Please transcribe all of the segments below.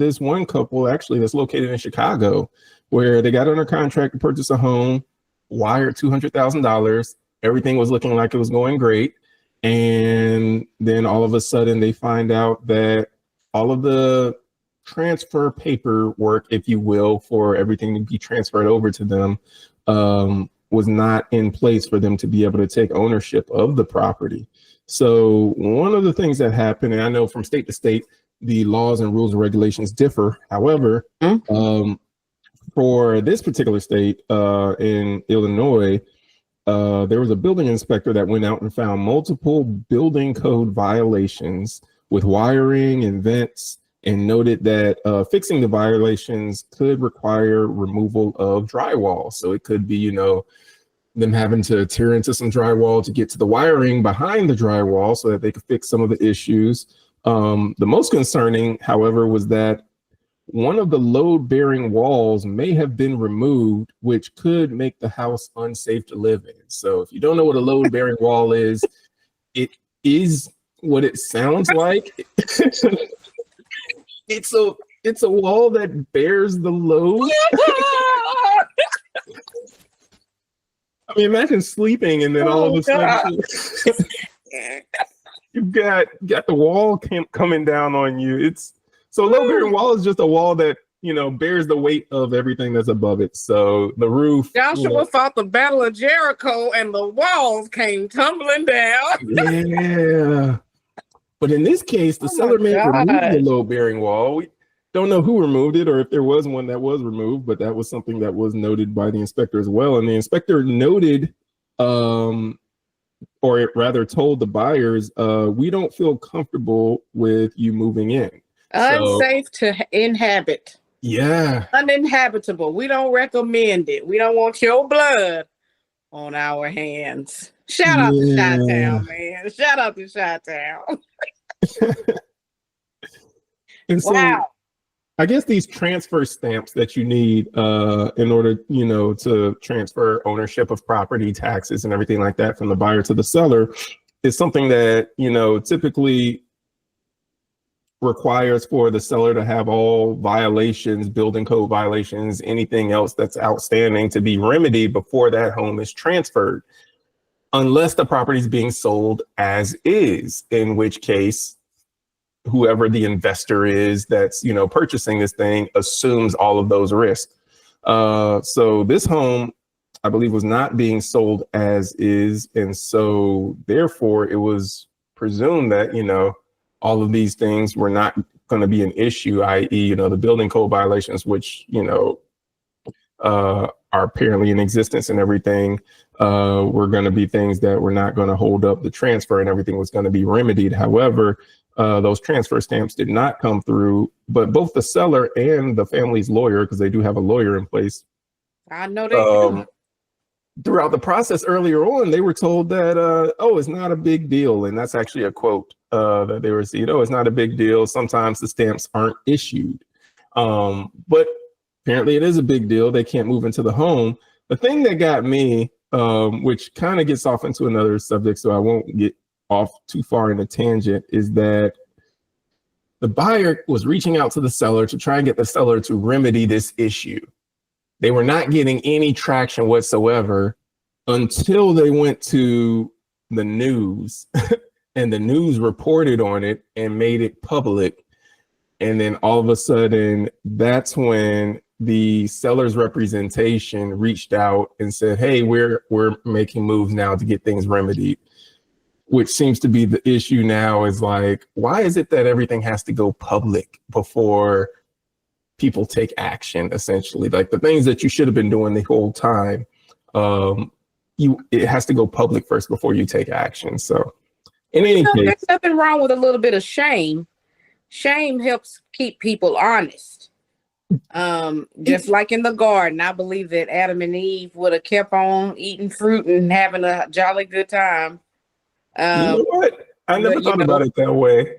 this one couple actually that's located in Chicago, where they got under contract to purchase a home, wired $200,000. Everything was looking like it was going great. And then all of a sudden they find out that all of the transfer paperwork, if you will, for everything to be transferred over to them, was not in place for them to be able to take ownership of the property. So one of the things that happened, and I know from state to state, the laws and rules and regulations differ. However, for this particular state, in Illinois, there was a building inspector that went out and found multiple building code violations with wiring and vents, and noted that fixing the violations could require removal of drywall. So it could be, you know, them having to tear into some drywall to get to the wiring behind the drywall so that they could fix some of the issues. The most concerning, however, was that one of the load-bearing walls may have been removed, which could make the house unsafe to live in. So if you don't know what a load-bearing wall is, it is what it sounds like. It's a wall that bears the load. I mean, imagine sleeping and then all of a sudden you've got the wall coming down on you. So load-bearing wall is just a wall that, you know, bears the weight of everything that's above it. So the roof. Joshua fought the Battle of Jericho and the walls came tumbling down. Yeah. But in this case, the seller may have removed the load-bearing wall. We don't know who removed it or if there was one that was removed, but that was something that was noted by the inspector as well. And the inspector noted, or rather told the buyers, we don't feel comfortable with you moving in. Unsafe to inhabit. Yeah. Uninhabitable. We don't recommend it. We don't want your blood on our hands. Shout out to Chi-Town, man. Shout out to Chi-Town. And so, wow. I guess these transfer stamps that you need in order, you know, to transfer ownership of property, taxes, and everything like that from the buyer to the seller is something that, you know, typically requires for the seller to have all violations, building code violations, anything else that's outstanding to be remedied before that home is transferred, unless the property is being sold as is, in which case whoever the investor is that's, you know, purchasing this thing assumes all of those risks. So this home, I believe, was not being sold as is. And so therefore it was presumed that, you know, all of these things were not going to be an issue, i.e., you know, the building code violations, which, you know, are apparently in existence and everything, were going to be things that were not going to hold up the transfer and everything was going to be remedied. However, those transfer stamps did not come through, but both the seller and the family's lawyer, because they do have a lawyer in place. I know they do. Throughout the process earlier on, they were told that, oh, it's not a big deal. And that's actually a quote that they received. Oh, it's not a big deal. Sometimes the stamps aren't issued. But apparently it is a big deal. They can't move into the home. The thing that got me, which kind of gets off into another subject, so I won't get off too far in a tangent, is that the buyer was reaching out to the seller to try and get the seller to remedy this issue. They were not getting any traction whatsoever until they went to the news and the news reported on it and made it public. And then all of a sudden, that's when the seller's representation reached out and said, hey, we're making moves now to get things remedied, which seems to be the issue now. Is like, why is it that everything has to go public before people take action? Essentially, like the things that you should have been doing the whole time, it has to go public first before you take action. So in any case, there's nothing wrong with a little bit of shame. Shame helps keep people honest. Just like in the garden, I believe that Adam and Eve would have kept on eating fruit and having a jolly good time. You know what? I never thought about it that way.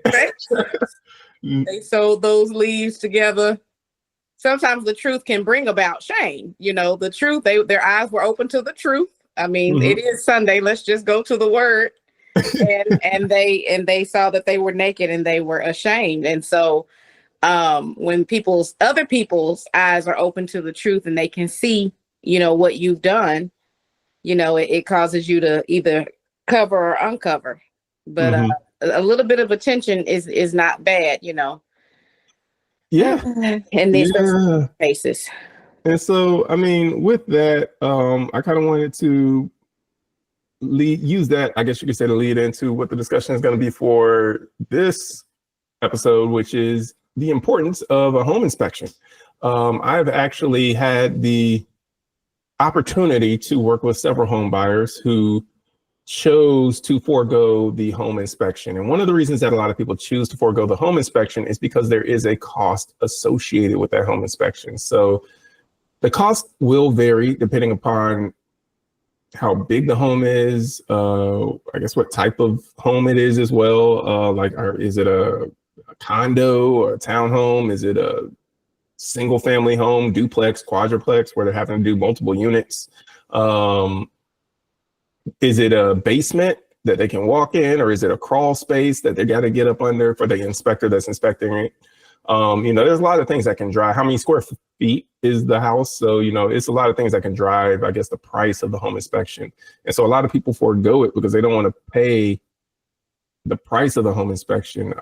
They sewed those leaves together. Sometimes the truth can bring about shame. You know, the truth, their eyes were open to the truth. I mean, It is Sunday. Let's just go to the word. and they saw that they were naked and they were ashamed. And so when other people's eyes are open to the truth and they can see, what you've done, it causes you to either cover or uncover. But Hmm. a little bit of attention is not bad, Yeah. in these Yeah. cases. And so, I mean, with that, I kind of wanted to use that, I guess you could say, to lead into what the discussion is going to be for this episode, which is the importance of a home inspection. I've actually had the opportunity to work with several home buyers who chose to forego the home inspection. And one of the reasons that a lot of people choose to forego the home inspection is because there is a cost associated with that home inspection. So the cost will vary depending upon how big the home is, I guess what type of home it is as well. Is it a condo or a townhome? Is it a single family home, duplex, quadruplex, where they're having to do multiple units? Is it a basement that they can walk in, or is it a crawl space that they got to get up under for the inspector that's inspecting it? There's a lot of things that can drive how many square feet is the house. So, it's a lot of things that can drive, I guess, the price of the home inspection. And so a lot of people forego it because they don't want to pay the price of the home inspection.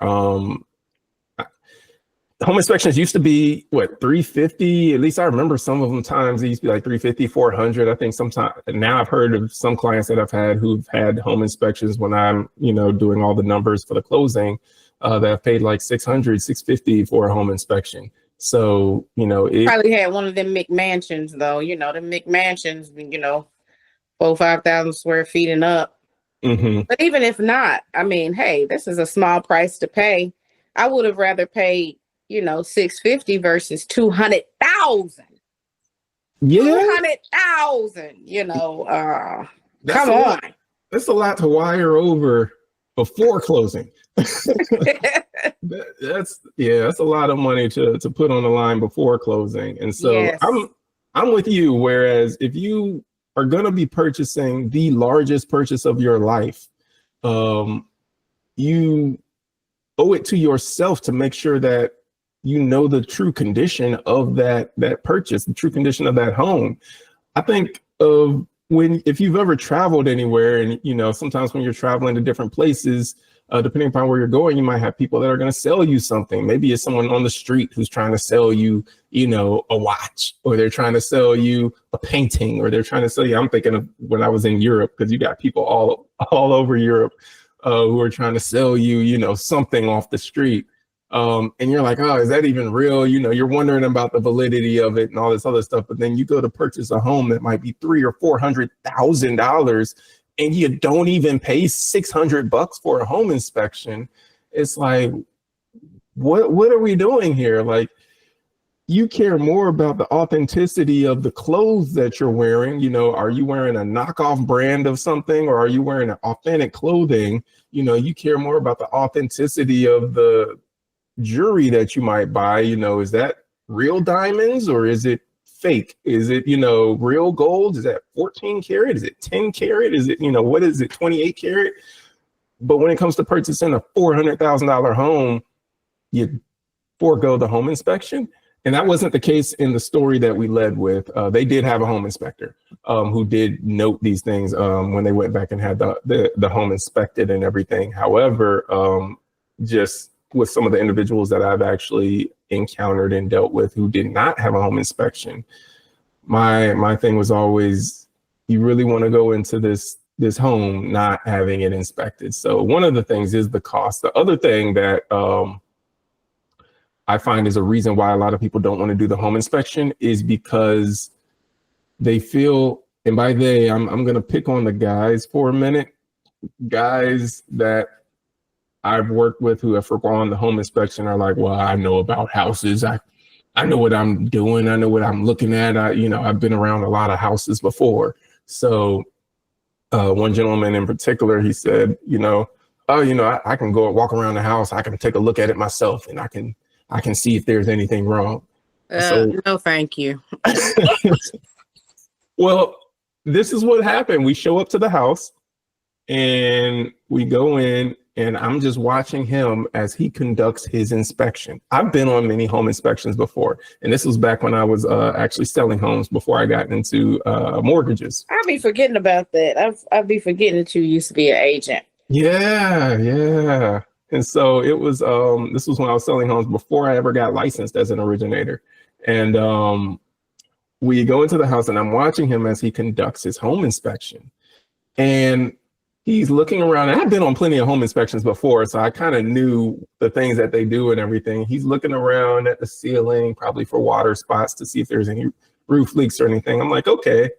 Home inspections used to be what, $350? At least I remember some of them times they used to be like $350, $400. I think sometimes now I've heard of some clients that I've had who've had home inspections when I'm, doing all the numbers for the closing, that have paid like $600, $650 for a home inspection. So, it Probably had one of them McMansions though, the McMansions, 4,000-5,000 square feet and up. mhm. But even if not, I mean, hey, this is a small price to pay. I would have rather paid, $650 versus 200,000. Yeah, 200,000, that's come on. That's a lot to wire over before closing. That's a lot of money to put on the line before closing. And so Yes. I'm with you. Whereas if you are going to be purchasing the largest purchase of your life, you owe it to yourself to make sure that the true condition of that purchase, the true condition of that home. I think of if you've ever traveled anywhere, and sometimes when you're traveling to different places, depending upon where you're going, you might have people that are going to sell you something. Maybe it's someone on the street who's trying to sell you, a watch, or they're trying to sell you a painting, or they're trying to sell you. I'm thinking of when I was in Europe, because you got people all over Europe who are trying to sell you, something off the street. And you're like, oh, is that even real? You're wondering about the validity of it and all this other stuff. But then you go to purchase a home that might be $300,000 or $400,000, and you don't even pay $600 for a home inspection. It's like, what are we doing here? Like, you care more about the authenticity of the clothes that you're wearing. Are you wearing a knockoff brand of something, or are you wearing authentic clothing? You care more about the authenticity of the jewelry that you might buy. Is that real diamonds, or is it fake? Is it, real gold? Is that 14 karat? Is it 10 karat? Is it, what is it, 28 karat? But when it comes to purchasing a $400,000 home, you forego the home inspection. And that wasn't the case in the story that we led with. They did have a home inspector who did note these things when they went back and had the home inspected and everything. However, just with some of the individuals that I've actually encountered and dealt with who did not have a home inspection, my thing was always, you really want to go into this home not having it inspected. So one of the things is the cost. The other thing that I find is a reason why a lot of people don't want to do the home inspection is because they feel, and by they, I'm going to pick on the guys for a minute, guys that I've worked with who have forgone the home inspection are like, well, I know about houses. I know what I'm doing. I know what I'm looking at. I've been around a lot of houses before. So one gentleman in particular, he said, I can go and walk around the house. I can take a look at it myself, and I can see if there's anything wrong. No, thank you. Well, this is what happened. We show up to the house and we go in, and I'm just watching him as he conducts his inspection. I've been on many home inspections before, and this was back when I was actually selling homes before I got into mortgages. I'll be forgetting about that. I'll be forgetting that you used to be an agent. Yeah, yeah. And so it was this was when I was selling homes before I ever got licensed as an originator. And we go into the house and I'm watching him as he conducts his home inspection. And he's looking around. And I've been on plenty of home inspections before, so I kind of knew the things that they do and everything. He's looking around at the ceiling, probably for water spots to see if there's any roof leaks or anything. I'm like, okay.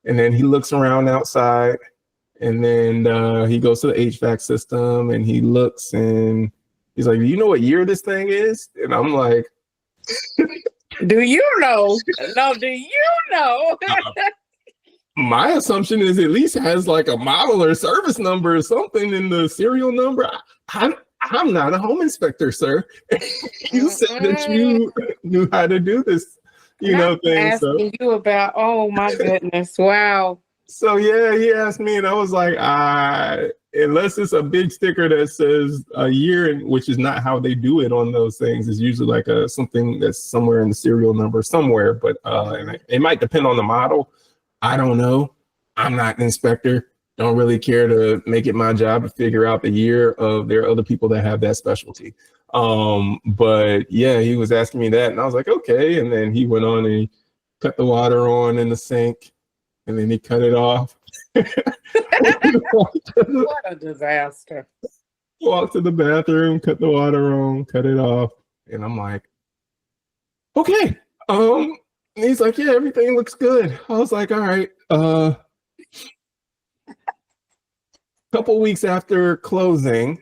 And then he looks around outside. And then he goes to the HVAC system and he looks and he's like, do you know what year this thing is? And I'm like, do you know? No, do you know? My assumption is at least has like a model or service number or something in the serial number. I'm not a home inspector, sir. You said that you knew how to do this, thing. Asking you about, oh my goodness. Wow. So yeah, he asked me, and I was like, unless it's a big sticker that says a year, which is not how they do it on those things. It's usually like something that's somewhere in the serial number somewhere, but and it might depend on the model. I don't know. I'm not an inspector. Don't really care to make it my job to figure out the year of. There are other people that have that specialty. But yeah, he was asking me that, and I was like, okay. And then he went on and he cut the water on in the sink. And then he cut it off. What a disaster. Walked to the bathroom, cut the water on, cut it off. And I'm like, okay. And he's like, yeah, everything looks good. I was like, all right. Couple weeks after closing,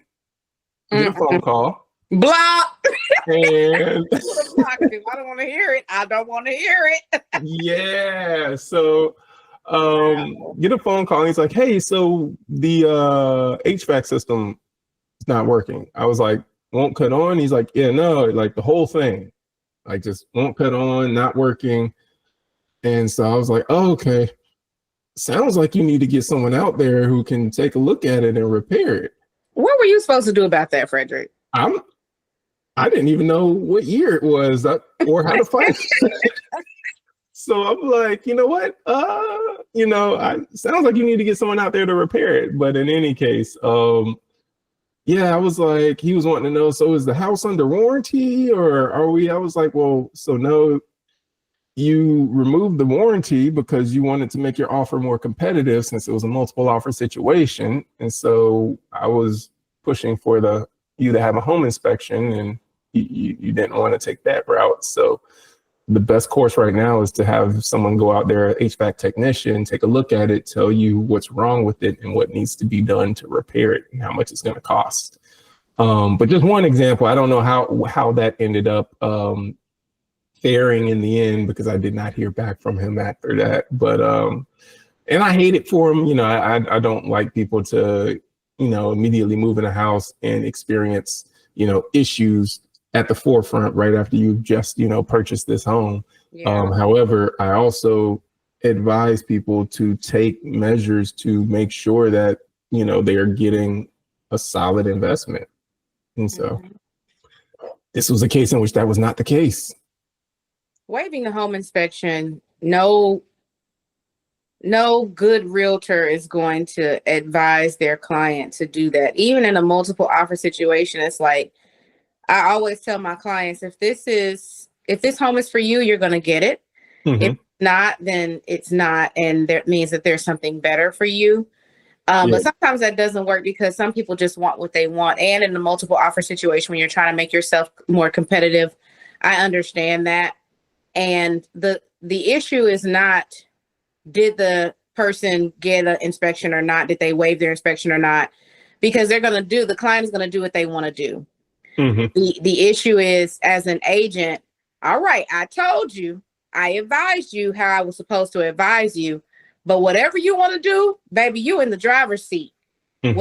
get a phone call. Block. And I don't want to hear it. I don't want to hear it. Yeah. So get a phone call and he's like, hey, so the HVAC system is not working. I was like, won't cut on? He's like, yeah, no, like the whole thing, like just won't cut on, not working. And so I was like, oh, okay. Sounds like you need to get someone out there who can take a look at it and repair it. What were you supposed to do about that, Frederick? I didn't even know what year it was or how to find it. So I'm like, you know what? Sounds like you need to get someone out there to repair it. But in any case, yeah, I was like, he was wanting to know, so is the house under warranty or are we? I was like, well, so no, you removed the warranty because you wanted to make your offer more competitive since it was a multiple offer situation. And so I was pushing for you to have a home inspection and you didn't want to take that route. So the best course right now is to have someone go out there, HVAC technician, take a look at it, tell you what's wrong with it and what needs to be done to repair it and how much it's going to cost. But just one example, I don't know how that ended up faring in the end because I did not hear back from him after that. But and I hate it for him. I don't like people to immediately move in a house and experience issues at the forefront right after you've just purchased this home. Yeah. However, I also advise people to take measures to make sure that they are getting a solid investment. And so this was a case in which that was not the case. Waiving the home inspection, no good realtor is going to advise their client to do that. Even in a multiple offer situation, it's like, I always tell my clients, if this home is for you, you're going to get it. Mm-hmm. If not, then it's not. And that means that there's something better for you. But sometimes that doesn't work because some people just want what they want. And in a multiple offer situation, when you're trying to make yourself more competitive, I understand that. And the issue is not, did the person get an inspection or not? Did they waive their inspection or not? Because the client is going to do what they want to do. Mm-hmm. The issue is, as an agent, all right, I told you, I advised you how I was supposed to advise you, but whatever you want to do, baby, you in the driver's seat. Mm-hmm.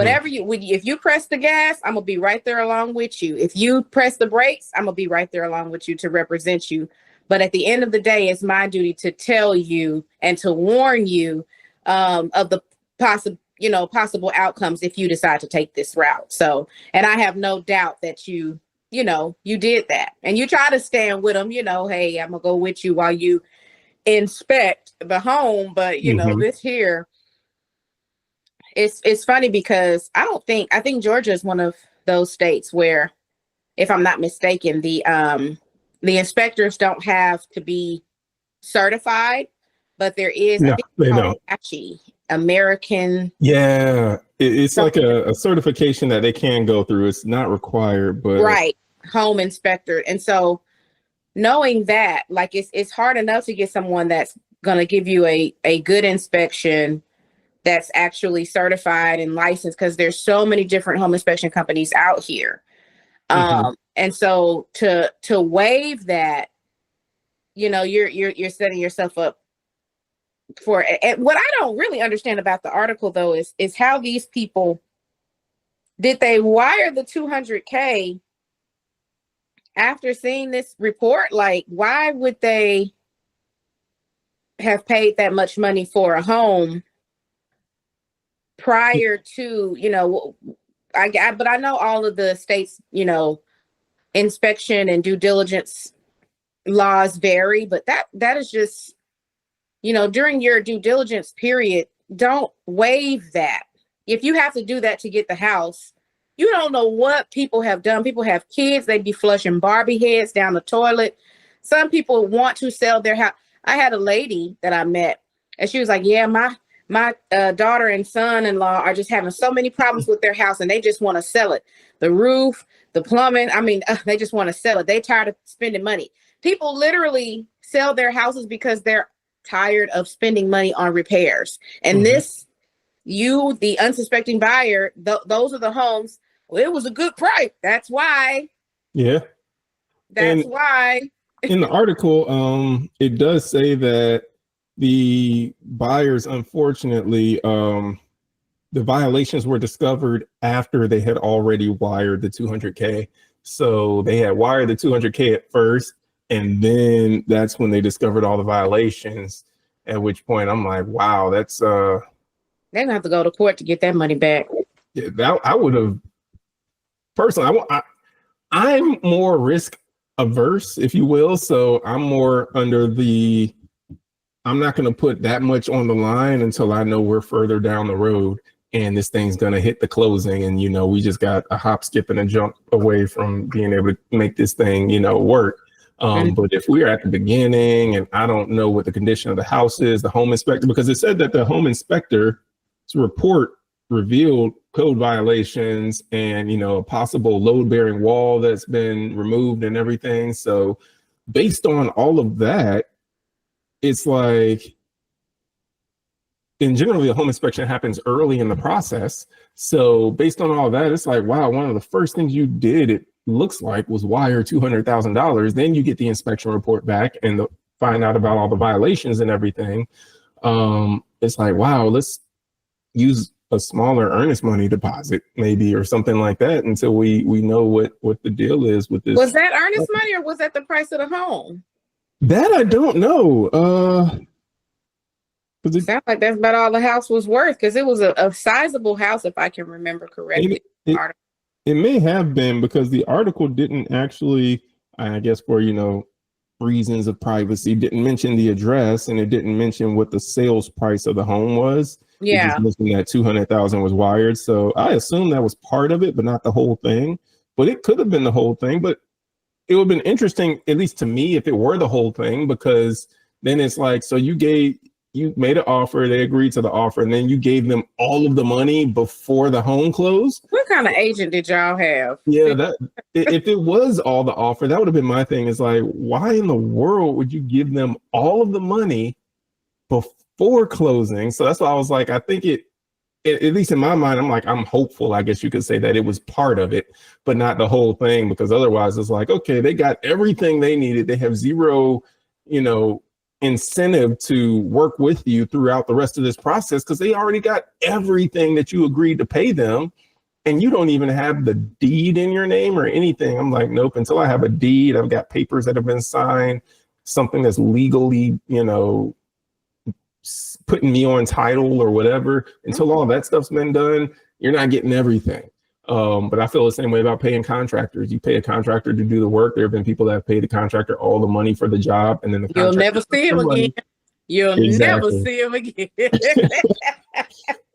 If you press the gas, I'm gonna be right there along with you. If you press the brakes, I'm gonna be right there along with you to represent you. But at the end of the day, it's my duty to tell you and to warn you of the possible outcomes if you decide to take this route. So, and I have no doubt that you did that, and you try to stand with them, hey, I'm gonna go with you while you inspect the home. But Mhm. this here, it's funny because I think Georgia is one of those states where, if I'm not mistaken, the inspectors don't have to be certified, but there is, I No, think it's they called don't. ACHI, American Yeah, it's like something, a certification that they can go through. It's not required, but right, home inspector. And so knowing that, like, it's hard enough to get someone that's going to give you a good inspection that's actually certified and licensed, because there's so many different home inspection companies out here. mhm. And so to waive that, you're setting yourself up for. And what I don't really understand about the article, though, is how these people, did they wire the 200K after seeing this report? Like, why would they have paid that much money for a home prior to, but I know all of the states, inspection and due diligence laws vary, but that is just, during your due diligence period, don't waive that. If you have to do that to get the house, you don't know what people have done. People have kids, they'd be flushing Barbie heads down the toilet. Some people want to sell their house. I had a lady that I met, and she was like, yeah, my daughter and son-in-law are just having so many problems with their house, and they just want to sell it. The roof, the plumbing, I mean, they just want to sell it. They tired of spending money. People literally sell their houses because they're tired of spending money on repairs. And Mhm. this, the unsuspecting buyer, those are the homes. Well, it was a good price. That's why. Yeah. That's And why. in the article, it does say that the buyers, unfortunately, the violations were discovered after they had already wired the 200K. So they had wired the 200K at first, and then that's when they discovered all the violations. At which point, I'm like, wow, that's They're gonna have to go to court to get that money back. yeah, that I would have personally. I'm more risk averse, if you will. So I'm more under the I'm not going to put that much on the line until I know we're further down the road and this thing's going to hit the closing. And, we just got a hop, skip, and a jump away from being able to make this thing, work. Mm. But if we're at the beginning and I don't know what the condition of the house is, the home inspector, because it said that the home inspector's report revealed code violations and, a possible load bearing wall that's been removed and everything. So based on all of that, it's like, and generally a home inspection happens early in the process. So based on all that, it's like, wow, one of the first things you did, it looks like, was wire $200,000. Then you get the inspection report back and find out about all the violations and everything. It's like, wow, let's use a smaller earnest money deposit maybe, or something like that, until we know what the deal is with this. Was that earnest money, or was that the price of the home? That I don't know. Sounds like that's about all the house was worth, because it was a sizable house, if I can remember correctly. It, it may have been, because the article didn't actually, I guess for, reasons of privacy, didn't mention the address, and it didn't mention what the sales price of the home was. It Yeah. just mentioned that 200,000 was wired. So I assume that was part of it, but not the whole thing. But it could have been the whole thing. But it would have been interesting, at least to me, if it were the whole thing, because then it's like, so you made an offer, they agreed to the offer, and then you gave them all of the money before the home closed. What kind of agent did y'all have? Yeah, that if it was all the offer, that would have been my thing. Is like, why in the world would you give them all of the money before closing? So that's why I was like, I think at least in my mind, I'm like, I'm hopeful, I guess you could say, that it was part of it, but not the whole thing, because otherwise it's like, okay, they got everything they needed. They have zero, incentive to work with you throughout the rest of this process, because they already got everything that you agreed to pay them. And you don't even have the deed in your name or anything. I'm like, nope, until I have a deed, I've got papers that have been signed, something that's legally, putting me on title or whatever. Until all that stuff's been done, you're not getting everything. But I feel the same way about paying contractors. You pay a contractor to do the work. There have been people that have paid the contractor all the money for the job, and then the You'll contractor never see him again. You'll never see him again.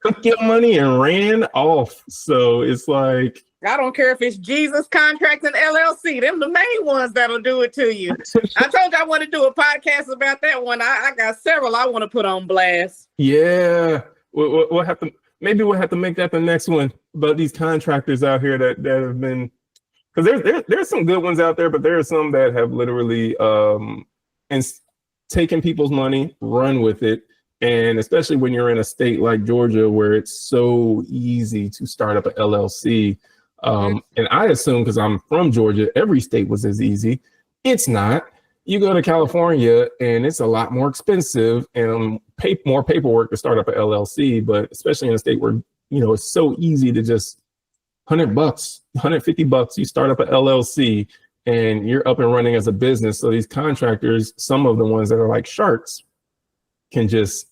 Took your money and ran off. So it's like, I don't care if it's Jesus Contracts and LLC. Them the main ones that'll do it to you. I told you I want to do a podcast about that one. I got several I want to put on blast. yeah, we'll have to, maybe we'll have to make that the next one about these contractors out here that have been, because there's some good ones out there, but there are some that have literally and taken people's money, run with it. And especially when you're in a state like Georgia, where it's so easy to start up an LLC. And I assume, because I'm from Georgia, every state was as easy. It's not. You go to California and it's a lot more expensive and more paperwork to start up an LLC. But especially in a state where, you know, it's so easy to just $100, $150, you start up an LLC and you're up and running as a business. So these contractors, some of the ones that are like sharks, can just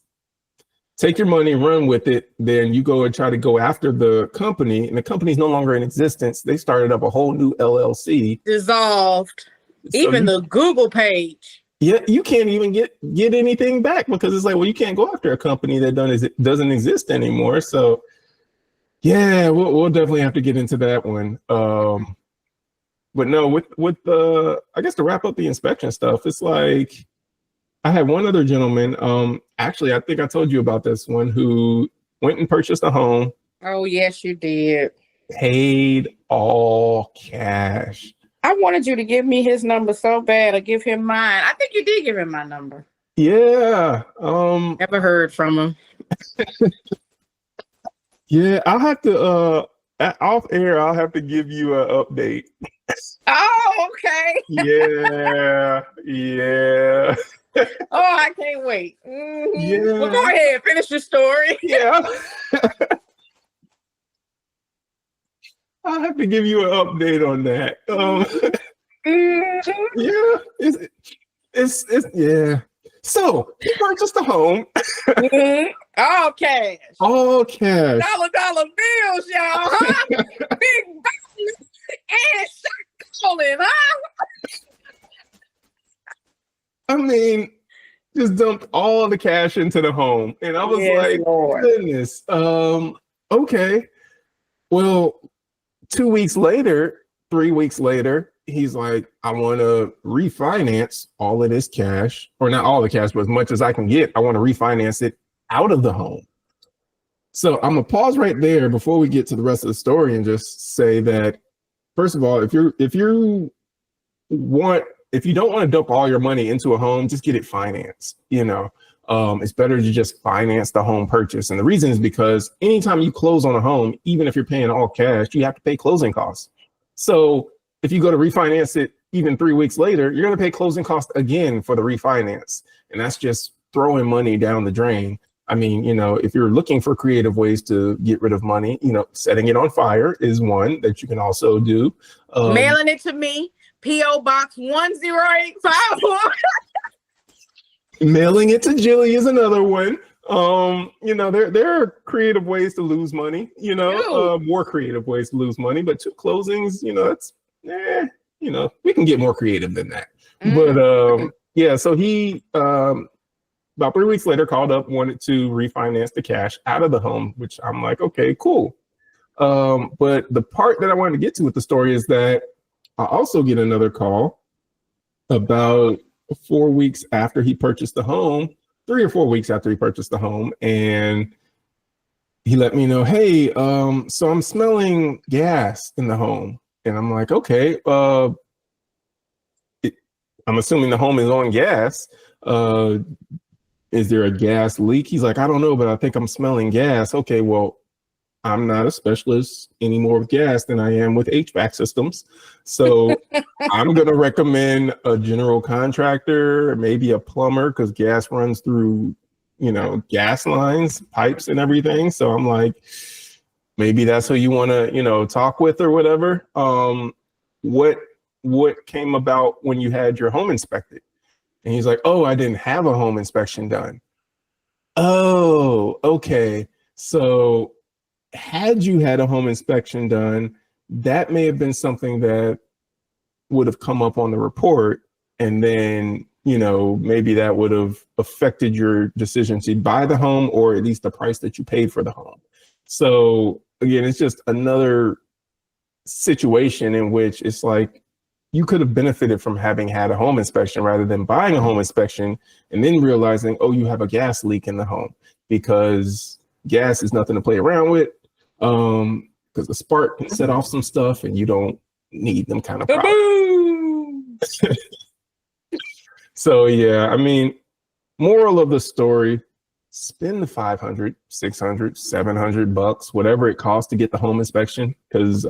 take your money, run with it. Then you go and try to go after the company, and the company's no longer in existence. They started up a whole new LLC. Dissolved. So Even the Google page. Yeah, you can't even get anything back, because it's like, well, you can't go after a company that doesn't exist anymore. So yeah, we'll definitely have to get into that one. But no, with the, I guess to wrap up the inspection stuff, it's like, I had one other gentleman, actually, I think I told you about this one, who went and purchased a home. Oh, yes, you did. Paid all cash. I wanted you to give me his number so bad. I give him mine. I think you did give him my number. Yeah. Never heard from him. Yeah, I'll have to, off air, I'll have to give you an update. Oh, okay. Yeah. Oh, I can't wait. Mm-hmm. Yeah. Well, go ahead. Finish your story. Yeah. I'll have to give you an update on that. Yeah. It's yeah. So he purchased a home. Mm-hmm. All cash. All cash. Dollar bills, y'all. Huh? Big bucks and shot calling, huh? I mean, just dumped all the cash into the home. And I was like, Lord. Goodness. Okay. Well, 2 weeks later, 3 weeks later, he's like, I want to refinance all of this cash, or not all the cash, but as much as I can get. I want to refinance it out of the home. So I'm gonna pause right there before we get to the rest of the story and just say that, first of all, if you don't want to dump all your money into a home, just get it financed. You know, it's better to just finance the home purchase. And the reason is because anytime you close on a home, even if you're paying all cash, you have to pay closing costs. So if you go to refinance it even 3 weeks later, you're going to pay closing costs again for the refinance. And that's just throwing money down the drain. I mean, you know, if you're looking for creative ways to get rid of money, you know, setting it on fire is one that you can also do. Mailing it to me. P.O. Box 10851. Mailing it to Jilly is another one. You know, there are creative ways to lose money, you know, more creative ways to lose money, but 2 closings, you know, that's, you know, we can get more creative than that. But yeah, so he, about 3 weeks later, called up, wanted to refinance the cash out of the home, which I'm like, okay, cool. But the part that I wanted to get to with the story is that I also get another call about 4 weeks after he purchased the home, 3 or 4 weeks after he purchased the home. And he let me know, hey, so I'm smelling gas in the home. And I'm like, okay, I'm assuming the home is on gas. Is there a gas leak? He's like, I don't know, but I think I'm smelling gas. Okay, well, I'm not a specialist anymore with gas than I am with HVAC systems. So I'm going to recommend a general contractor, maybe a plumber, because gas runs through, you know, gas lines, pipes and everything. So I'm like, maybe that's who you want to, you know, talk with or whatever. What came about when you had your home inspected? And he's like, oh, I didn't have a home inspection done. Oh, okay. So had you had a home inspection done, that may have been something that would have come up on the report. And then, maybe that would have affected your decision to buy the home or at least the price that you paid for the home. So again, it's just another situation in which it's like you could have benefited from having had a home inspection rather than buying a home inspection and then realizing, oh, you have a gas leak in the home, because gas is nothing to play around with. Because the spark can set off some stuff and you don't need them kind of problems. So yeah, I mean, moral of the story, spend the 500, 600, 700 bucks, whatever it costs to get the home inspection, because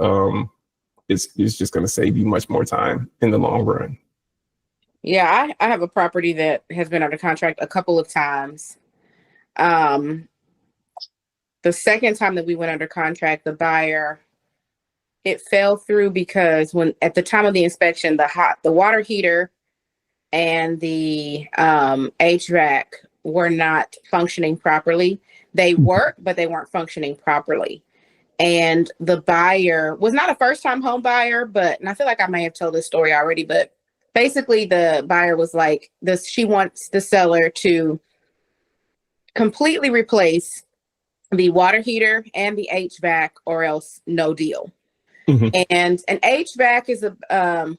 it's just going to save you much more time in the long run. Yeah, I have a property that has been under contract a couple of times. The second time that we went under contract, the buyer, it fell through because when at the time of the inspection, the water heater and the HVAC were not functioning properly. They worked, but they weren't functioning properly. And the buyer was not a first-time home buyer, and I feel like I may have told this story already, but basically the buyer was like this, she wants the seller to completely replace the water heater and the HVAC or else no deal. Mm-hmm. And an HVAC is a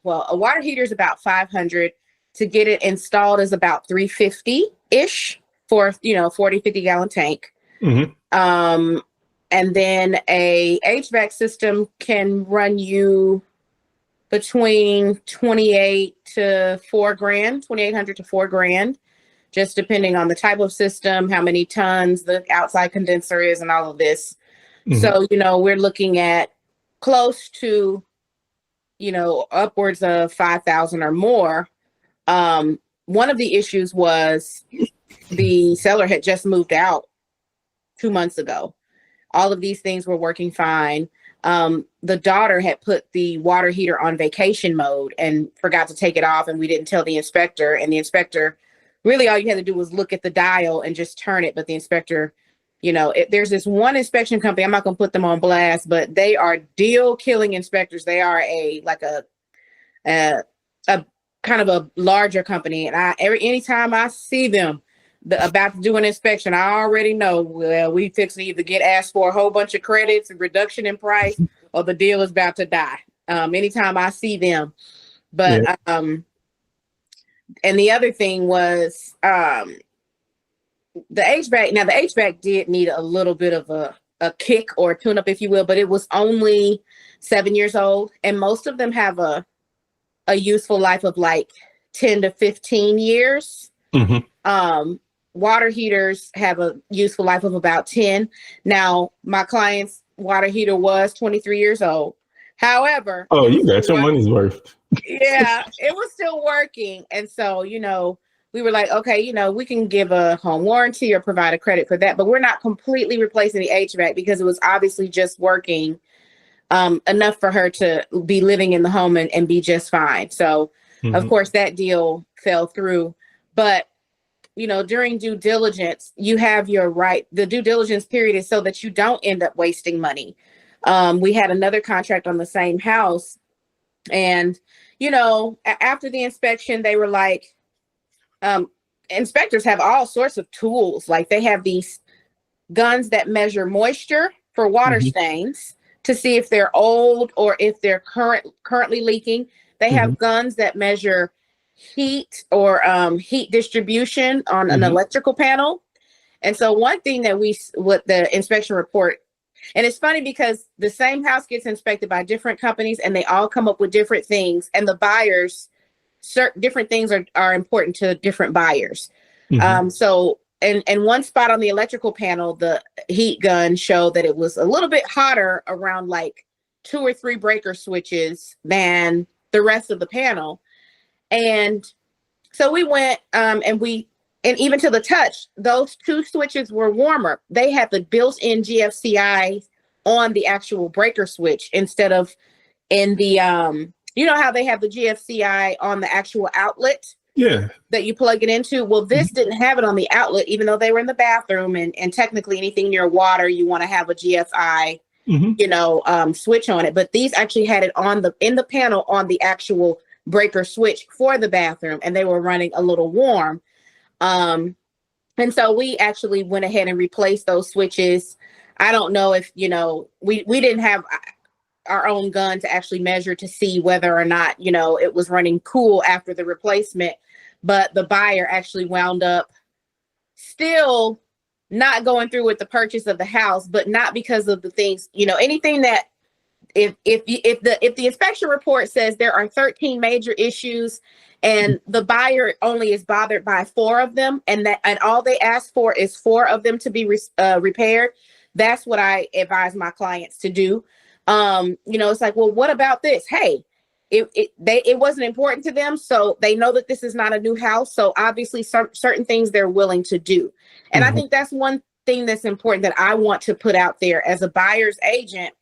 water heater is about $500. To get it installed is about $350-ish for 40-50 gallon tank. Mm-hmm. And then a HVAC system can run you between 28 to $4,000, 2,800 to $4,000, just depending on the type of system, how many tons the outside condenser is, and all of this. Mm-hmm. So we're looking at close to upwards of 5,000 or more. One of the issues was the seller had just moved out 2 months ago. All of these things were working fine. The daughter had put the water heater on vacation mode and forgot to take it off, and we didn't tell the inspector. And the inspector, really all you had to do was look at the dial and just turn it. But the inspector, there's this one inspection company, I'm not going to put them on blast, but they are deal-killing inspectors. They are a kind of a larger company, and anytime I see them about to do an inspection, I already know, well, we fix to either get asked for a whole bunch of credits and reduction in price, or the deal is about to die. Anytime I see them, but Yeah. And the other thing was the HVAC. Now the HVAC did need a little bit of a kick or a tune up, if you will, but it was only 7 years old, and most of them have a useful life of like 10 to 15 years. Mm-hmm. Water heaters have a useful life of about 10. Now, my client's water heater was 23 years old. However, oh, you got your money's worth. Yeah, it was still working. And so, we were like, okay, we can give a home warranty or provide a credit for that, but we're not completely replacing the HVAC because it was obviously just working enough for her to be living in the home and be just fine. So, of course, that deal fell through. But, during due diligence, you have your right. The due diligence period is so that you don't end up wasting money. We had another contract on the same house. And, after the inspection, they were like, inspectors have all sorts of tools. Like they have these guns that measure moisture for water stains to see if they're old or if they're currently leaking. They have guns that measure heat or heat distribution on an electrical panel. And so one thing that with the inspection report, and it's funny because the same house gets inspected by different companies and they all come up with different things, and the buyers, certain different things are important to different buyers. So and one spot on the electrical panel, the heat gun showed that it was a little bit hotter around like 2 or 3 breaker switches than the rest of the panel. And so we went and even to the touch, those 2 switches were warmer. They had the built-in GFCI on the actual breaker switch instead of in the, how they have the GFCI on the actual outlet Yeah. that you plug it into. Well, this didn't have it on the outlet, even though they were in the bathroom, and technically anything near water, you want to have a GFI, switch on it. But these actually had it in the panel on the actual breaker switch for the bathroom, and they were running a little warm. And so we actually went ahead and replaced those switches. I don't know if, we didn't have our own gun to actually measure to see whether or not, it was running cool after the replacement. But the buyer actually wound up still not going through with the purchase of the house, but not because of the things, anything that if the inspection report says there are 13 major issues and the buyer only is bothered by 4 of them, and all they ask for is 4 of them to be repaired, that's what I advise my clients to do. It's like, well, what about this? Hey, it wasn't important to them, so they know that this is not a new house. So obviously, certain things they're willing to do, and I think that's one thing that's important that I want to put out there as a buyer's agent.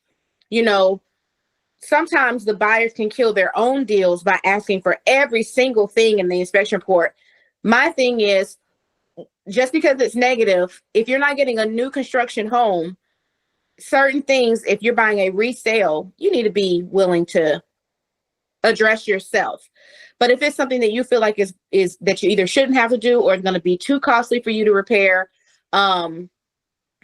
Sometimes the buyers can kill their own deals by asking for every single thing in the inspection report. My thing is, just because it's negative, if you're not getting a new construction home, certain things, if you're buying a resale, you need to be willing to address yourself. But if it's something that you feel like is that you either shouldn't have to do or it's going to be too costly for you to repair, and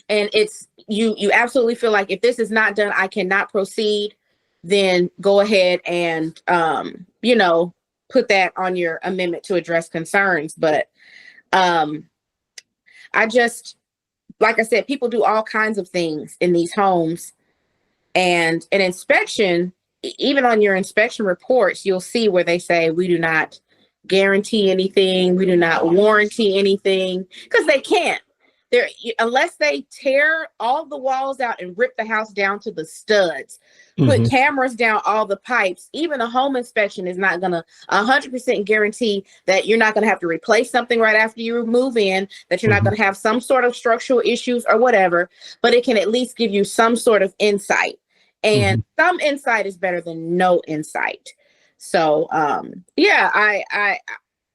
it's you absolutely feel like if this is not done, I cannot proceed, then go ahead and put that on your amendment to address concerns. But I just, like I said, people do all kinds of things in these homes, and an inspection, even on your inspection reports, you'll see where they say we do not guarantee anything, we do not warranty anything, because they can't. Unless they tear all the walls out and rip the house down to the studs, put cameras down all the pipes, even a home inspection is not going to 100% guarantee that you're not going to have to replace something right after you move in, that you're not going to have some sort of structural issues or whatever, but it can at least give you some sort of insight. And some insight is better than no insight. So, I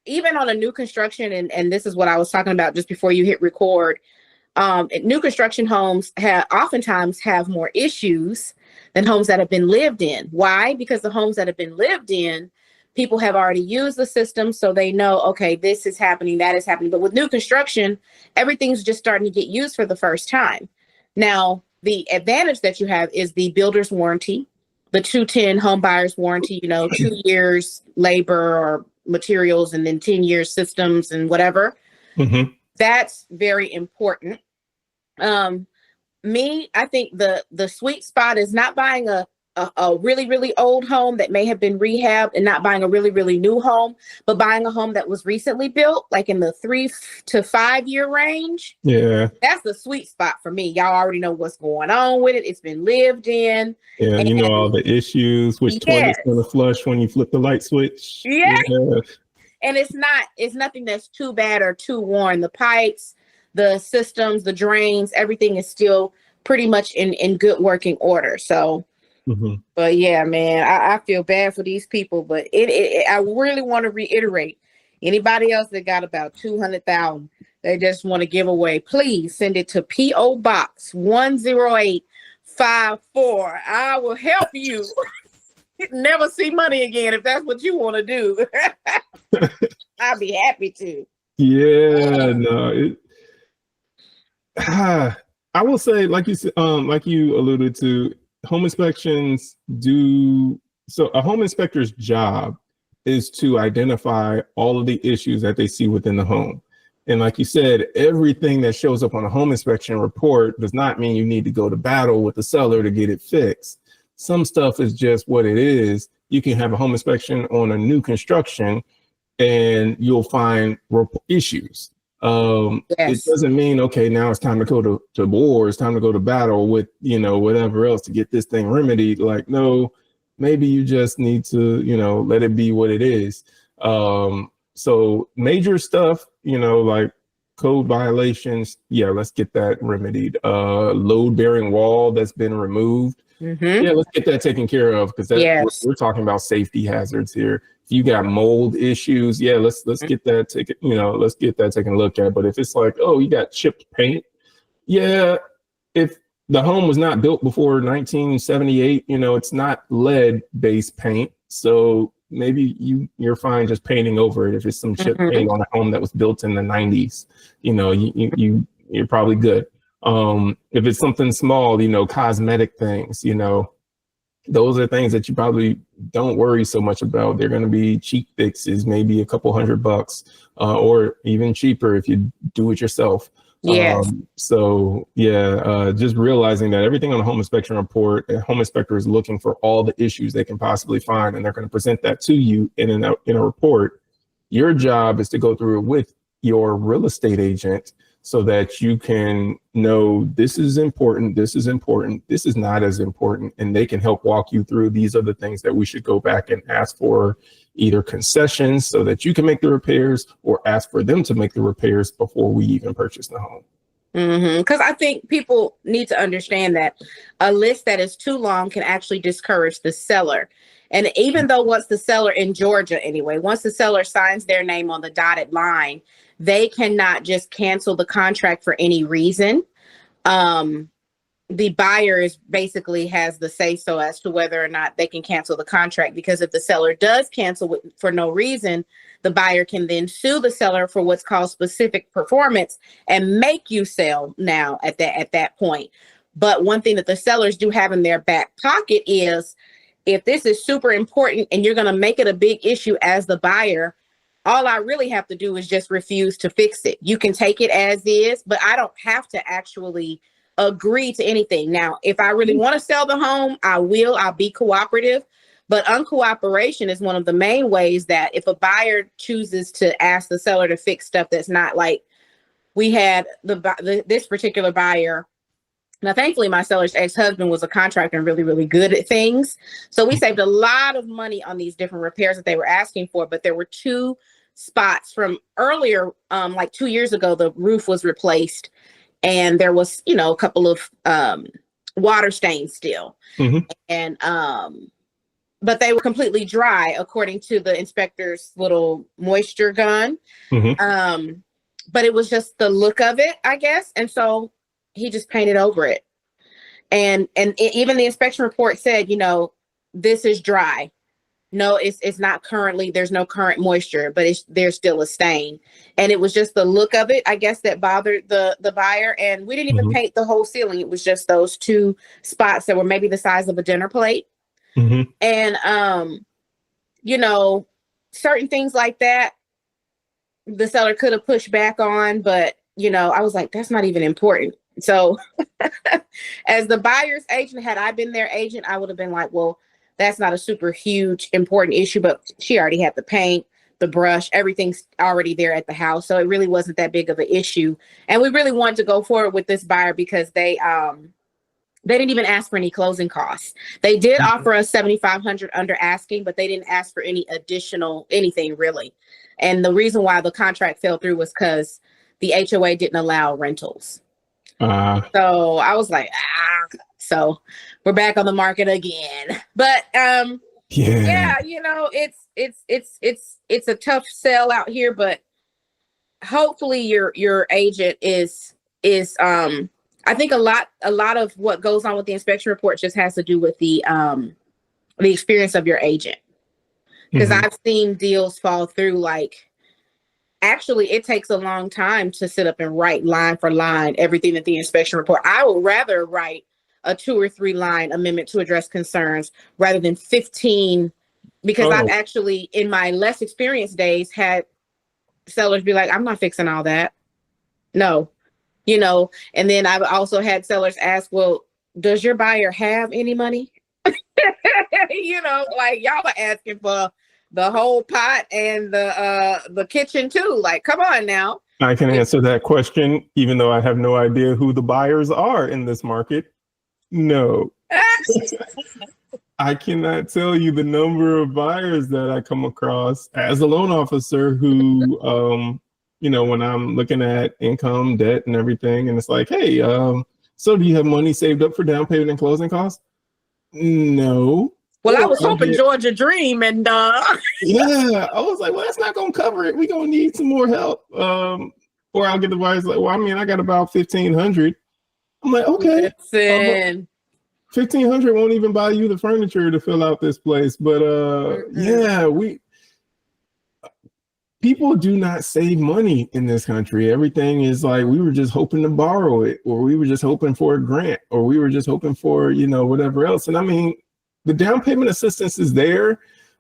even on a new construction, and this is what I was talking about just before you hit record, new construction homes oftentimes have more issues than homes that have been lived in. Why? Because the homes that have been lived in, people have already used the system, so they know, okay, this is happening, that is happening. But with new construction, everything's just starting to get used for the first time. Now, the advantage that you have is the builder's warranty, the 210 home buyer's warranty, 2 years labor or materials, and then 10 years systems and whatever. That's very important. I think the sweet spot is not buying a really, really old home that may have been rehabbed, and not buying a really, really new home, but buying a home that was recently built, like in the 3 to 5 year range. Yeah. That's the sweet spot for me. Y'all already know what's going on with it. It's been lived in. Yeah, and, you know all the issues, which toilet's going to flush when you flip the light switch. Yeah. And it's nothing that's too bad or too worn. The pipes, the systems, the drains, everything is still pretty much in good working order. So, but yeah, man, I feel bad for these people, but I really want to reiterate, anybody else that got about 200,000, they just want to give away, please send it to P.O. Box 10854. I will help you never see money again if that's what you want to do. I'll be happy to. Yeah, no. I will say, like you alluded to, home inspections so a home inspector's job is to identify all of the issues that they see within the home. And like you said, everything that shows up on a home inspection report does not mean you need to go to battle with the seller to get it fixed. Some stuff is just what it is. You can have a home inspection on a new construction and you'll find issues. It doesn't mean, okay, now it's time to go to war, it's time to go to battle with, whatever else to get this thing remedied. Like, no, maybe you just need to, let it be what it is. So major stuff, like code violations, yeah, let's get that remedied. Load bearing wall that's been removed, yeah, let's get that taken care of, because that Yes. we're talking about safety hazards here. If you got mold issues, yeah, let's get that taken, let's get that taken a look at. But if it's like, oh, you got chipped paint, yeah, if the home was not built before 1978, it's not lead based paint, so maybe you're fine just painting over it. If it's some chip paint on a home that was built in the 90s, you're probably good. If it's something small, cosmetic things, those are things that you probably don't worry so much about. They're going to be cheap fixes, maybe a couple $100, or even cheaper if you do it yourself. Yes. So yeah, just realizing that everything on a home inspection report, a home inspector is looking for all the issues they can possibly find, and they're going to present that to you in a report. Your job is to go through it with your real estate agent so that you can know this is important, this is important, this is not as important, and they can help walk you through these are the things that we should go back and ask for, either concessions so that you can make the repairs, or ask for them to make the repairs before we even purchase the home. Because I think people need to understand that a list that is too long can actually discourage the seller. And even though once the seller, in Georgia anyway, once the seller signs their name on the dotted line, they cannot just cancel the contract for any reason. The buyer is basically has the say so as to whether or not they can cancel the contract, because if the seller does cancel for no reason, the buyer can then sue the seller for what's called specific performance and make you sell now at that point. But one thing that the sellers do have in their back pocket is, if this is super important and you're going to make it a big issue as the buyer, all I really have to do is just refuse to fix it. You can take it as is, but I don't have to actually agree to anything. Now, if I really want to sell the home, I'll be cooperative. But uncooperation is one of the main ways that if a buyer chooses to ask the seller to fix stuff that's not, like we had this particular buyer. Now, thankfully, my seller's ex-husband was a contractor and really, really good at things. So we saved a lot of money on these different repairs that they were asking for. But there were two spots from earlier, like 2 years ago, the roof was replaced and there was, a couple of water stains still. And but they were completely dry according to the inspector's little moisture gun. But it was just the look of it, I guess. And so he just painted over it. And even the inspection report said, this is dry. No, it's not currently, there's no current moisture, but there's still a stain. And it was just the look of it, I guess, that bothered the buyer. And we didn't even paint the whole ceiling. It was just those two spots that were maybe the size of a dinner plate. And, certain things like that, the seller could have pushed back on, but, I was like, that's not even important. So as the buyer's agent, had I been their agent, I would have been like, well, that's not a super huge important issue, but she already had the paint, the brush, everything's already there at the house. So it really wasn't that big of an issue. And we really wanted to go forward with this buyer because they didn't even ask for any closing costs. They did offer us $7,500 under asking, but they didn't ask for any additional anything really. And the reason why the contract fell through was because the HOA didn't allow rentals. So I was like, so we're back on the market again. But yeah, it's a tough sell out here, but hopefully your agent is I think a lot of what goes on with the inspection report just has to do with the experience of your agent. Because I've seen deals fall through, like, actually, it takes a long time to sit up and write line for line everything that the inspection report. I would rather write a 2 or 3 line amendment to address concerns rather than 15, because I've actually, in my less experienced days, had sellers be like, I'm not fixing all that. No, and then I've also had sellers ask, well, does your buyer have any money? Like, y'all are asking for the whole pot and the kitchen too. Like, come on now. I can answer that question, even though I have no idea who the buyers are in this market. No. I cannot tell you the number of buyers that I come across as a loan officer who, when I'm looking at income, debt, and everything, and it's like, hey, so do you have money saved up for down payment and closing costs? No. Well, I Or was hoping Georgia Dream and yeah, I was like, well, that's not gonna cover it. We're gonna need some more help. Or I'll get the advice like, well, I mean, I got about 1,500. I'm like, okay. listen. 1,500 won't even buy you the furniture to fill out this place. But yeah, people do not save money in this country. Everything is like, we were just hoping to borrow it, or we were just hoping for a grant, or we were just hoping for, whatever else. And I mean, the down payment assistance is there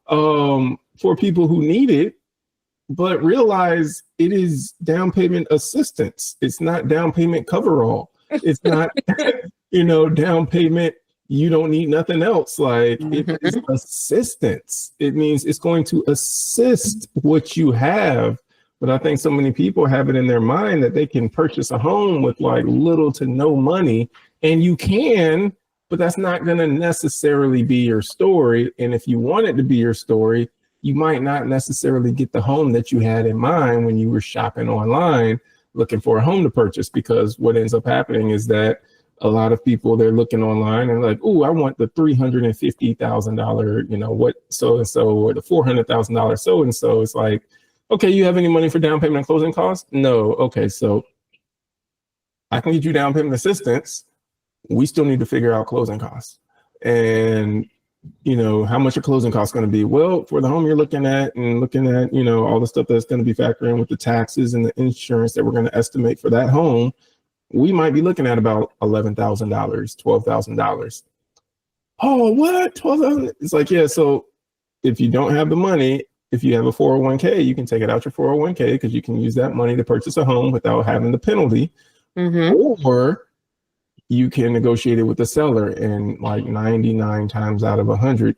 for people who need it, but realize it is down payment assistance. It's not down payment coverall. It's not, down payment, you don't need nothing else. Like, it is assistance. It means it's going to assist what you have. But I think so many people have it in their mind that they can purchase a home with like little to no money, and you can, but that's not going to necessarily be your story. And if you want it to be your story, you might not necessarily get the home that you had in mind when you were shopping online looking for a home to purchase, because what ends up happening is that a lot of people, they're looking online and like, oh, I want the $350,000, what so-and-so, or the $400,000 so-and-so. It's like, okay, you have any money for down payment and closing costs? No. Okay, so I can get you down payment assistance. We still need to figure out closing costs. And, how much your closing costs going to be? Well, for the home you're looking at, all the stuff that's going to be factored in with the taxes and the insurance that we're going to estimate for that home, we might be looking at about $11,000, $12,000. Oh, what? 12,000? It's like, yeah. So if you don't have the money, if you have a 401k, you can take it out your 401k because you can use that money to purchase a home without having the penalty. Or you can negotiate it with the seller, and like 99 times out of 100,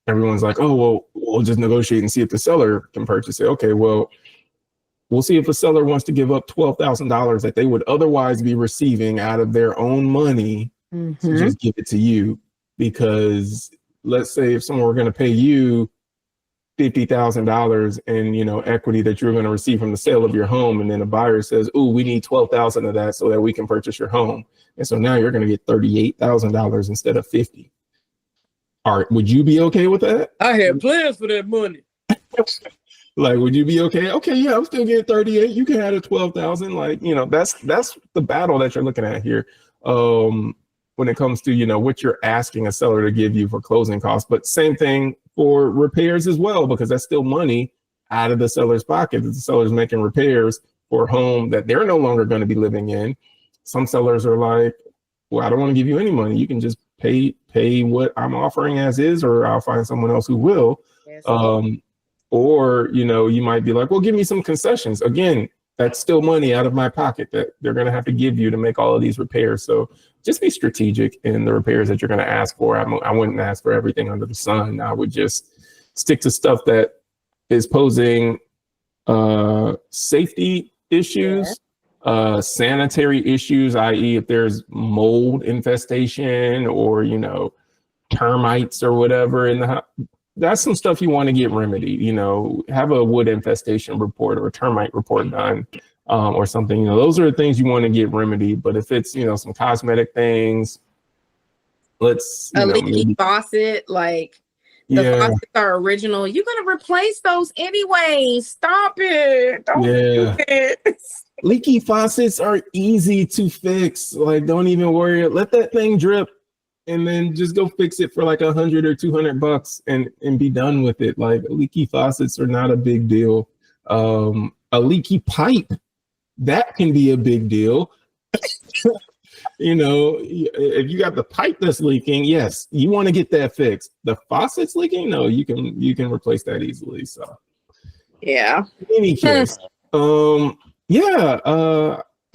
everyone's like, oh, well, we'll just negotiate and see if the seller can purchase it. Okay, well, we'll see if a seller wants to give up $12,000 that they would otherwise be receiving out of their own money to just give it to you. Because let's say if someone were going to pay you $50,000 in, equity that you're going to receive from the sale of your home, and then a buyer says, "Oh, we need 12,000 of that so that we can purchase your home," and so now you're going to get $38,000 instead of 50. All right, would you be okay with that? I had plans for that money. Like, would you be okay? Okay, yeah, I'm still getting 38. You can add a 12,000. Like, that's the battle that you're looking at here. When it comes to, what you're asking a seller to give you for closing costs. But same thing for repairs as well, because that's still money out of the seller's pocket. The seller's making repairs for a home that they're no longer going to be living in. Some sellers are like, well, I don't want to give you any money. You can just pay what I'm offering as is, or I'll find someone else who will. Yes. Or, you might be like, well, give me some concessions. Again, that's still money out of my pocket that they're going to have to give you to make all of these repairs. So just be strategic in the repairs that you're going to ask for. I wouldn't ask for everything under the sun. I would just stick to stuff that is posing safety issues, sanitary issues, i.e. if there's mold infestation or, termites or whatever in the house. That's some stuff you want to get remedied. Have a wood infestation report or a termite report done, or something. Those are the things you want to get remedied. But if it's some cosmetic things, let's a leaky faucet, like the faucets are original. You're gonna replace those anyway. Stop it! Don't do it. Leaky faucets are easy to fix. Like, don't even worry. Let that thing drip, and then just go fix it for like $100 or $200 and be done with it. Like, leaky faucets are not a big deal. A leaky pipe, that can be a big deal. If you got the pipe that's leaking, yes, you want to get that fixed. The faucet's leaking, no, you can replace that easily. So yeah. In any case, I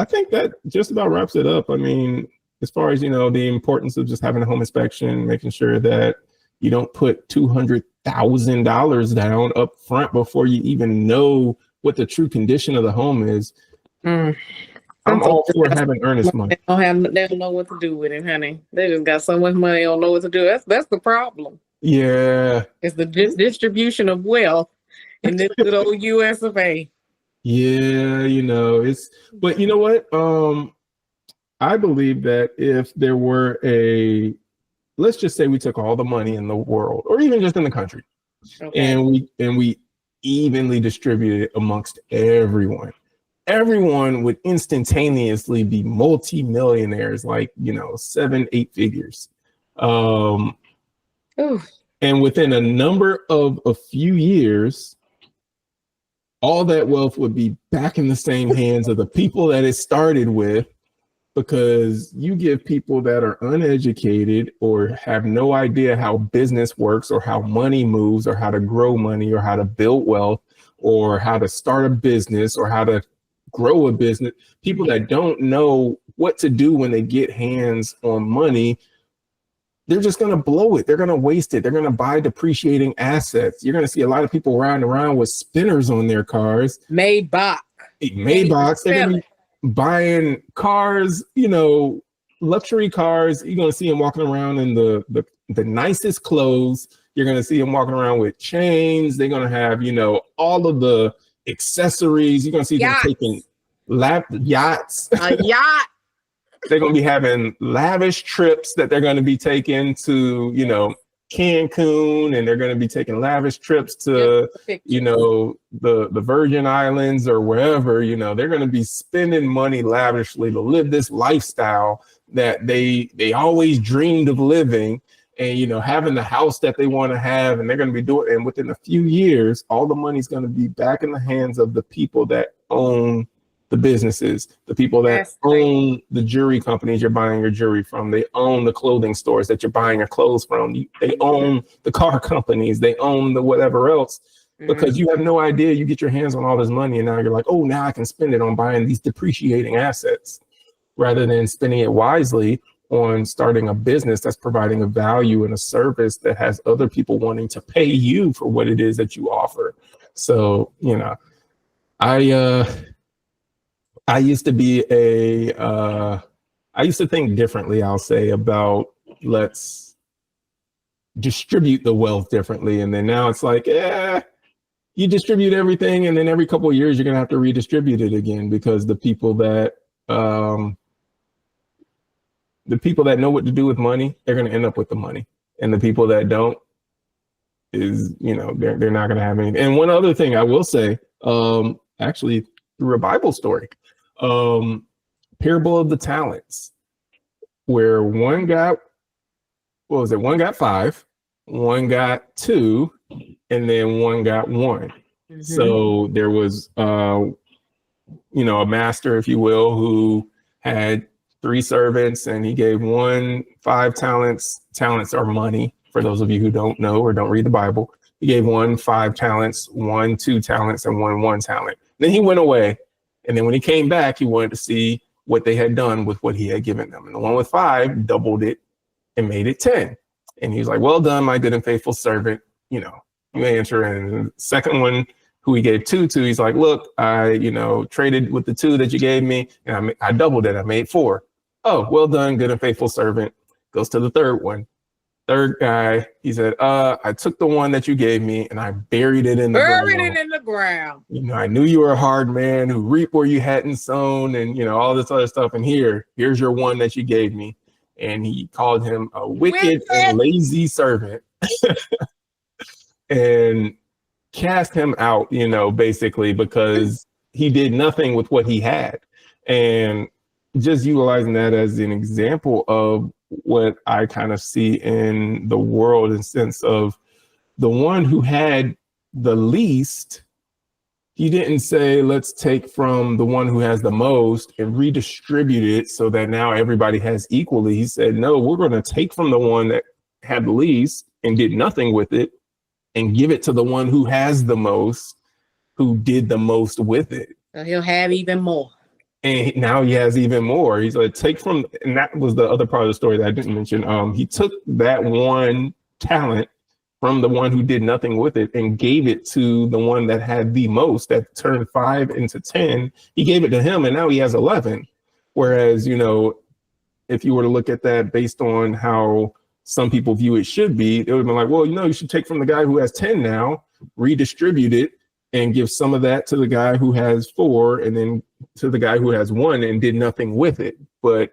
think that just about wraps it up. I mean, as far as, the importance of just having a home inspection, making sure that you don't put $200,000 down up front before you even know what the true condition of the home is. I'm all for having earnest money. They don't know what to do with it, honey. They just got so much money, they don't know what to do. That's the problem. Yeah. It's the distribution of wealth in this good old US of A. Yeah, but you know what? I believe that if there were let's just say we took all the money in the world, or even just in the country, Okay. and we evenly distributed it amongst everyone, everyone would instantaneously be multi-millionaires, like, 7, 8 figures. Um, Ooh. and within a few years, all that wealth would be back in the same hands of the people that it started with, because you give people that are uneducated or have no idea how business works or how money moves or how to grow money or how to build wealth or how to start a business or how to grow a business, people that don't know what to do when they get hands on money, they're just going to blow it. They're going to waste it. They're going to buy depreciating assets. You're going to see a lot of people riding around with spinners on their cars. Maybach. Maybachs. They're going to be buying cars, luxury cars. You're going to see them walking around in the nicest clothes. You're going to see them walking around with chains. They're going to have, all of the accessories. You're going to see them taking yachts. A yacht. They're going to be having lavish trips that they're going to be taking to, Cancun, and they're going to be taking lavish trips to, the Virgin Islands or wherever. They're going to be spending money lavishly to live this lifestyle that they always dreamed of living, and, having the house that they want to have, and they're going to be doing. And within a few years, all the money's going to be back in the hands of the people that own the businesses, the people that own the jewelry companies you're buying your jewelry from. They own the clothing stores that you're buying your clothes from. They own the car companies. They own the whatever else, because you have no idea. You get your hands on all this money, and now you're like, oh, now I can spend it on buying these depreciating assets, rather than spending it wisely on starting a business that's providing a value and a service that has other people wanting to pay you for what it is that you offer. So, I used to be I used to think differently, I'll say, about let's distribute the wealth differently. And then now it's like, you distribute everything, and then every couple of years you're going to have to redistribute it again, because the people that know what to do with money, they're going to end up with the money. And the people that don't they're not going to have anything. And one other thing I will say, actually through a Bible story, parable of the talents, where one got 5, one got 2, and then one got 1. So there was a master, if you will, who had 3 servants, and he gave one 5 talents. Talents are money, for those of you who don't know or don't read the Bible. He gave one 5 talents, one 2 talents, and one 1 talent. Then he went away. And then when he came back, he wanted to see what they had done with what he had given them. And the one with 5 doubled it and made it 10. And he was like, well done, my good and faithful servant. You answer. And the second one, who he gave 2 to, he's like, look, I, traded with the 2 that you gave me, and I doubled it. I made 4. Oh, well done, good and faithful servant. Goes to the third one. Third guy, he said, I took the one that you gave me and I buried it in the ground. I knew you were a hard man who reaped where you hadn't sown, and, all this other stuff. And here's your one that you gave me. And he called him a wicked and lazy servant and cast him out, basically, because he did nothing with what he had. And just utilizing that as an example of what I kind of see in the world, in the sense of the one who had the least, he didn't say, let's take from the one who has the most and redistribute it so that now everybody has equally. He said, no, we're going to take from the one that had the least and did nothing with it and give it to the one who has the most, who did the most with it. So he'll have even more. And now he has even more. He's like, take from, and that was the other part of the story that I didn't mention. He took that one talent from the one who did nothing with it and gave it to the one that had the most, that turned 5 into 10. He gave it to him, and now he has 11. Whereas, if you were to look at that based on how some people view it should be, it would have been like, well, you should take from the guy who has 10 now, redistribute it, and give some of that to the guy who has 4 and then to the guy who has 1 and did nothing with it. But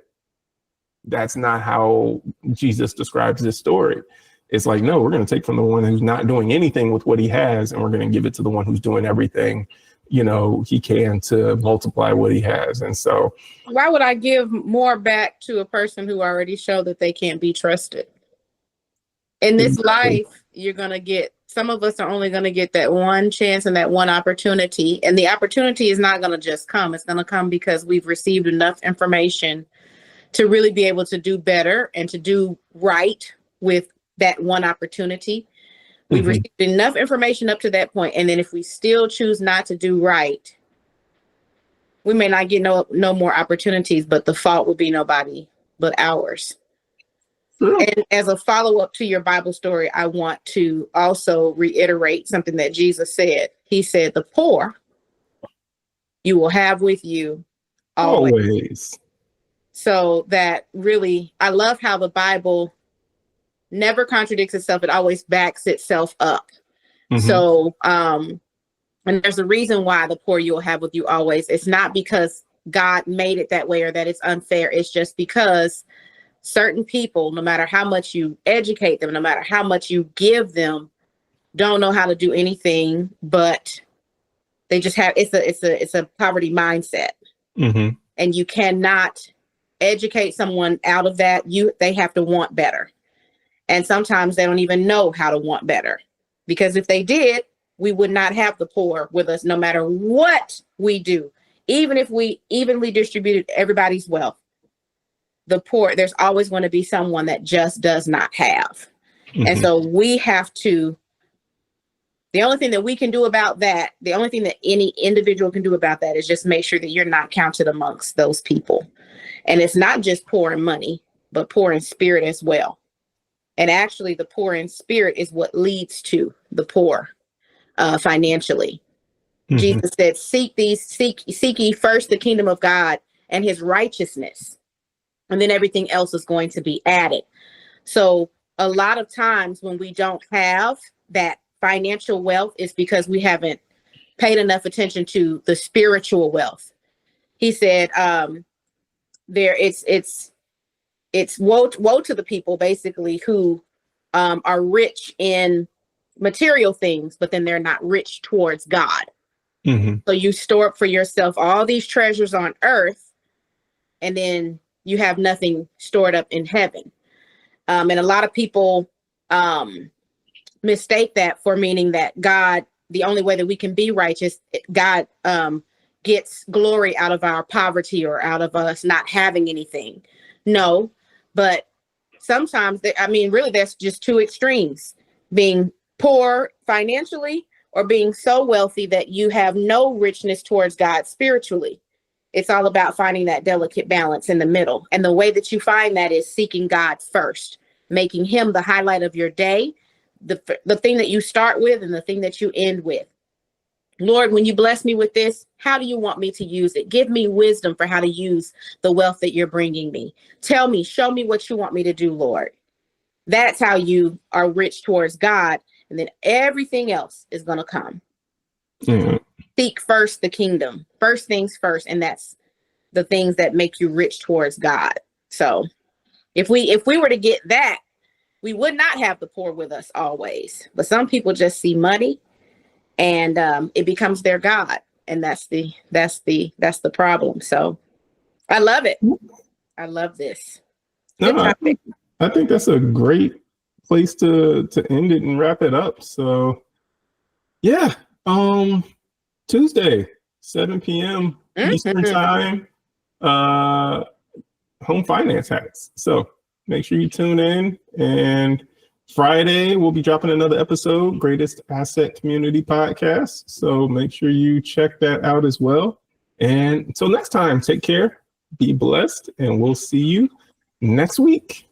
that's not how Jesus describes this story. It's like, no, we're going to take from the one who's not doing anything with what he has, and we're going to give it to the one who's doing everything, he can to multiply what he has. And so why would I give more back to a person who already showed that they can't be trusted? In this life, you're going to get, some of us are only going to get that one chance and that one opportunity. And the opportunity is not going to just come. It's going to come because we've received enough information to really be able to do better and to do right with that one opportunity. We've received enough information up to that point. And then if we still choose not to do right, we may not get no more opportunities, but the fault will be nobody but ours. And as a follow-up to your Bible story, I want to also reiterate something that Jesus said. He said, the poor you will have with you always. So that really, I love how the Bible never contradicts itself. It always backs itself up. So, and there's a reason why the poor you will have with you always. It's not because God made it that way or that it's unfair. It's just because certain people, no matter how much you educate them, no matter how much you give them, don't know how to do anything, but they just have, it's a poverty mindset. And you cannot educate someone out of that. They have to want better. And sometimes they don't even know how to want better, because if they did, we would not have the poor with us, no matter what we do. Even if we evenly distributed everybody's wealth, the poor, there's always going to be someone that just does not have. And so we have to, the only thing that we can do about that, the only thing that any individual can do about that is just make sure that you're not counted amongst those people. And it's not just poor in money, but poor in spirit as well. And actually, the poor in spirit is what leads to the poor financially. Jesus said, seek ye first the kingdom of God and his righteousness, and then everything else is going to be added. So a lot of times when we don't have that financial wealth, is because we haven't paid enough attention to the spiritual wealth. He said, it's woe to the people basically who are rich in material things, but then they're not rich towards God. So you store up for yourself all these treasures on earth, and then you have nothing stored up in heaven. And a lot of people mistake that for meaning that God, the only way that we can be righteous, God gets glory out of our poverty or out of us not having anything. No, but sometimes, really, that's just two extremes: being poor financially or being so wealthy that you have no richness towards God spiritually. It's all about finding that delicate balance in the middle. And the way that you find that is seeking God first, making him the highlight of your day, the thing that you start with and the thing that you end with. Lord, when you bless me with this, how do you want me to use it? Give me wisdom for how to use the wealth that you're bringing me. Tell me, show me what you want me to do, Lord. That's how you are rich towards God. And then everything else is going to come. Seek first the kingdom, first things first. And that's the things that make you rich towards God. So if we were to get that, we would not have the poor with us always. But some people just see money, and it becomes their God. And that's the problem. So I love it. I love this. I think that's a great place to end it and wrap it up. So yeah, Tuesday, 7 p.m. Eastern time, home finance hacks. So make sure you tune in, and Friday we'll be dropping another episode, Greatest Asset Community Podcast. So make sure you check that out as well. And until next time, take care, be blessed, and we'll see you next week.